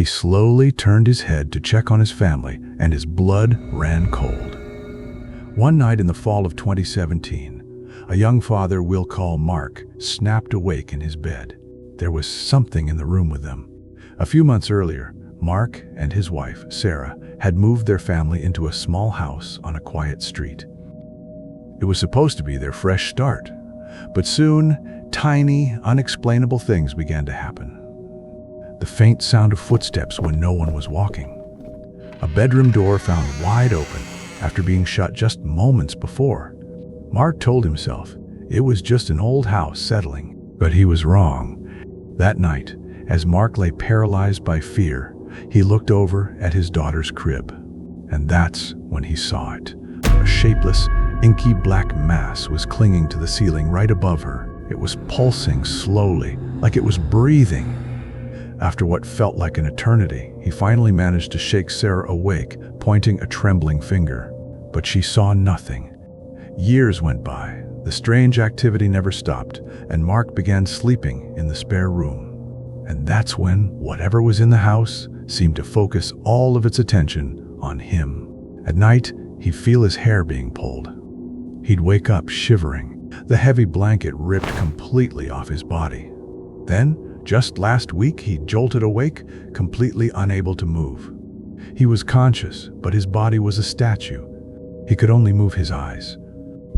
He slowly turned his head to check on his family, and his blood ran cold. One night in the fall of 2017, a young father we'll call Mark snapped awake in his bed. There was something in the room with them. A few months earlier, Mark and his wife, Sarah, had moved their family into a small house on a quiet street. It was supposed to be their fresh start, but soon, tiny, unexplainable things began to happen. The faint sound of footsteps when no one was walking. A bedroom door found wide open after being shut just moments before. Mark told himself it was just an old house settling, but he was wrong. That night, as Mark lay paralyzed by fear, he looked over at his daughter's crib, and that's when he saw it. A shapeless, inky black mass was clinging to the ceiling right above her. It was pulsing slowly, like it was breathing. After what felt like an eternity, he finally managed to shake Sarah awake, pointing a trembling finger. But she saw nothing. Years went by. The strange activity never stopped, and Mark began sleeping in the spare room. And that's when whatever was in the house seemed to focus all of its attention on him. At night, he'd feel his hair being pulled. He'd wake up shivering, the heavy blanket ripped completely off his body. Then, just last week, he jolted awake, completely unable to move. He was conscious, but his body was a statue. He could only move his eyes.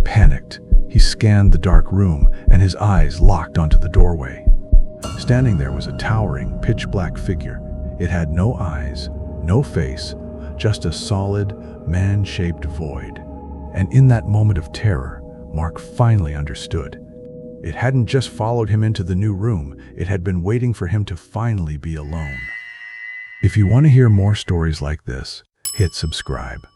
Panicked, he scanned the dark room, and his eyes locked onto the doorway. Standing there was a towering, pitch-black figure. It had no eyes, no face, just a solid, man-shaped void. And in that moment of terror, Mark finally understood. It hadn't just followed him into the new room, it had been waiting for him to finally be alone. If you want to hear more stories like this, hit subscribe.